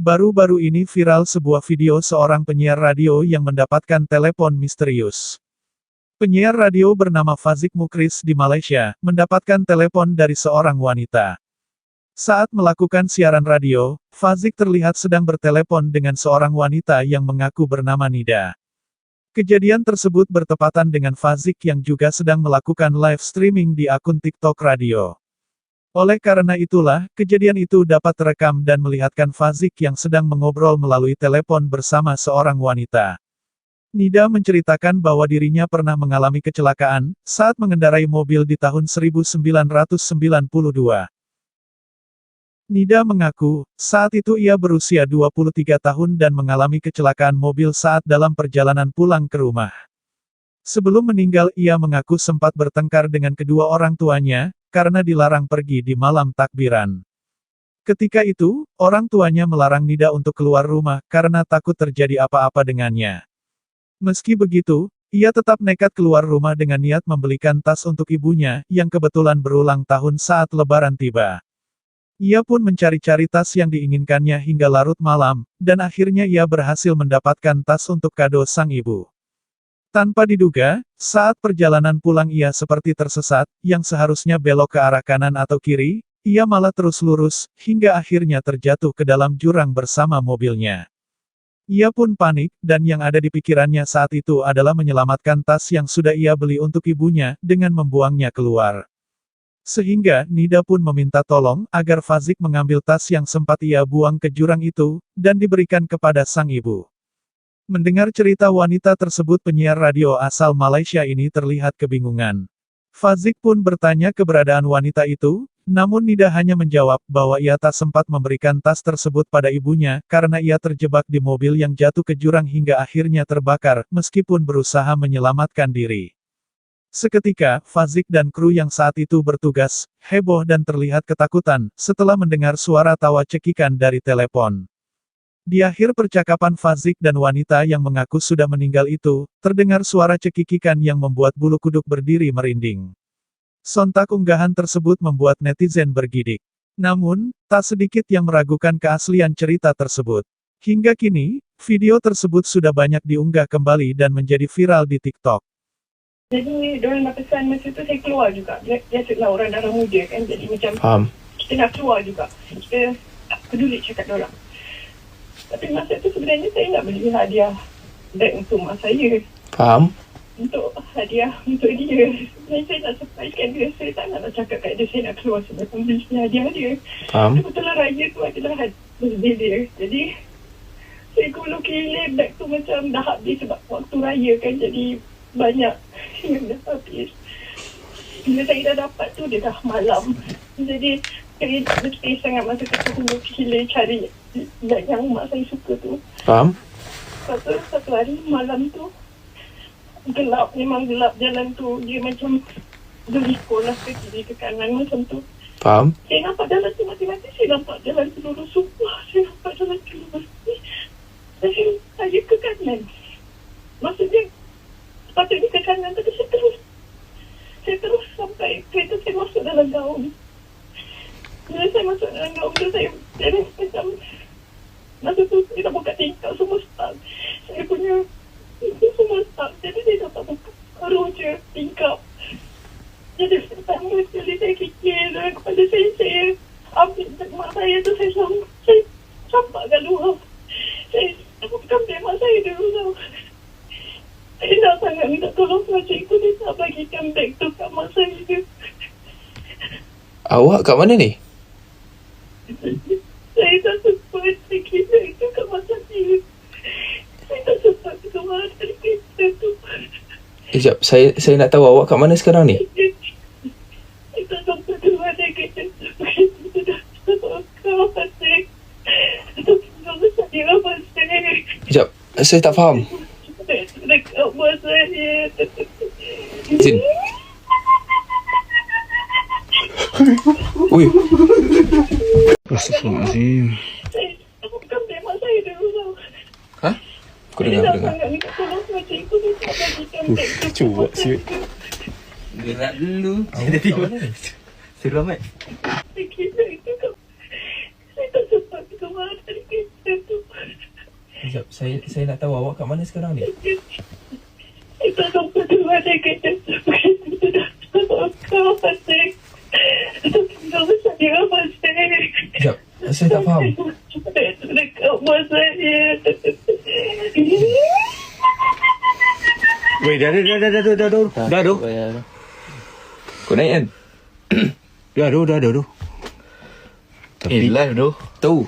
Baru-baru ini viral sebuah video seorang penyiar radio yang mendapatkan telepon misterius. Penyiar radio bernama Fazik Mukris di Malaysia, mendapatkan telepon dari seorang wanita. Saat melakukan siaran radio, Fazik terlihat sedang bertelepon dengan seorang wanita yang mengaku bernama Nida. Kejadian tersebut bertepatan dengan Fazik yang juga sedang melakukan live streaming di akun TikTok radio. Oleh karena itulah, kejadian itu dapat terekam dan melihatkan Fazik yang sedang mengobrol melalui telepon bersama seorang wanita. Nida menceritakan bahwa dirinya pernah mengalami kecelakaan saat mengendarai mobil di tahun 1992. Nida mengaku, saat itu ia berusia 23 tahun dan mengalami kecelakaan mobil saat dalam perjalanan pulang ke rumah. Sebelum meninggal ia mengaku sempat bertengkar dengan kedua orang tuanya, karena dilarang pergi di malam takbiran. Ketika itu, orang tuanya melarang Nida untuk keluar rumah karena takut terjadi apa-apa dengannya. Meski begitu, ia tetap nekat keluar rumah dengan niat membelikan tas untuk ibunya, yang kebetulan berulang tahun saat Lebaran tiba. Ia pun mencari-cari tas yang diinginkannya hingga larut malam, dan akhirnya ia berhasil mendapatkan tas untuk kado sang ibu. Tanpa diduga, saat perjalanan pulang ia seperti tersesat, yang seharusnya belok ke arah kanan atau kiri, ia malah terus lurus, hingga akhirnya terjatuh ke dalam jurang bersama mobilnya. Ia pun panik, dan yang ada di pikirannya saat itu adalah menyelamatkan tas yang sudah ia beli untuk ibunya, dengan membuangnya keluar. Sehingga, Nida pun meminta tolong, agar Fazik mengambil tas yang sempat ia buang ke jurang itu, dan diberikan kepada sang ibu. Mendengar cerita wanita tersebut penyiar radio asal Malaysia ini terlihat kebingungan. Fazik pun bertanya keberadaan wanita itu, namun Nida hanya menjawab bahwa ia tak sempat memberikan tas tersebut pada ibunya, karena ia terjebak di mobil yang jatuh ke jurang hingga akhirnya terbakar, meskipun berusaha menyelamatkan diri. Seketika, Fazik dan kru yang saat itu bertugas, heboh dan terlihat ketakutan, setelah mendengar suara tawa cekikan dari telepon. Di akhir percakapan Fazik dan wanita yang mengaku sudah meninggal itu, terdengar suara cekikikan yang membuat bulu kuduk berdiri merinding. Sontak unggahan tersebut membuat netizen bergidik. Namun, tak sedikit yang meragukan keaslian cerita tersebut. Hingga kini, video tersebut sudah banyak diunggah kembali dan menjadi viral di TikTok. Jadi, diorang nak pesan masa tu saya keluar juga. Biasalah orang darah muda kan, jadi macam kita nak keluar juga. Kita tak peduli cakap diorang. Tapi masa tu sebenarnya saya nak beli hadiah beg untuk mak saya. Faham? Untuk hadiah untuk dia. Sebenarnya saya nak surprisekan dia. Saya tak nak cakap kat dia saya nak keluar sebelum beli hadiah dia. Faham? Kebetulan raya tu adalah birthday dia. Jadi, saya gulung kilir beg tu macam dah habis sebab waktu raya kan. Jadi, banyak yang dah habis. Bila saya dah dapat tu, dia dah malam. Jadi, saya mesti sangat masa tu gulung kilir cari beg yang mak saya suka tu. Faham? Satu hari malam tu, gelap, memang gelap jalan tu. Dia macam berlikur lah ke kiri ke kanan macam tu. Faham? Saya nampak jalan tu mati-mati. Saya nampak jalan tu lurus. Sumpah, saya nampak jalan tu lurus. Saya ke kanan. Maksudnya, sepatutnya ke kanan tapi saya terus sampai kereta saya masuk dalam gaung. Bila saya masuk dalam gaung tu, saya macam masa tu saya dah buka tingkap semua start. Saya punya itu semua start. Jadi saya dapat buka baru je tingkap. Jadi pertama sekali saya fikir dalam kepala saya ambil beg mak saya tu, saya campak kat luar. Saya bukan beg mak saya dulu tau. Saya nak sangat minta tolong mak cikgu dia tak bagikan beg tu kat mak saya. Awak kat mana ni? Saya tak sempat pergi beg tu kat mak saya. Saya tak sempat keluar dari kereta tu. Sekejap, saya nak tahu awak kat mana sekarang ni? Saya tak sempat keluar dari kereta tu. Kereta dah terbakar pasal. Tolong saya pasal. Sekejap, saya tak faham. Dekat buat saya. Zin. Ui. Astagfirullahaladzim. Saya bukan memang saya dulu tau. Hah? Aku dengar. Sangat minta tolong mak cikgu dia tak bagikan beg tu. Cuak siut. Gerak dulu. Jadi mana? Seru amat. Saya kira itu kan. Saya tak sempat keluar dari kereta. Sekejap, saya nak tahu awak kat mana sekarang ni? Kita sampai di mana kita sudah kau Pasik. Tinggal saya Pasik. Sekejap, saya tak faham. Dekat rumah saya. Weh, dah. Kau naik kan? Dah. Tapi Live tu. tahu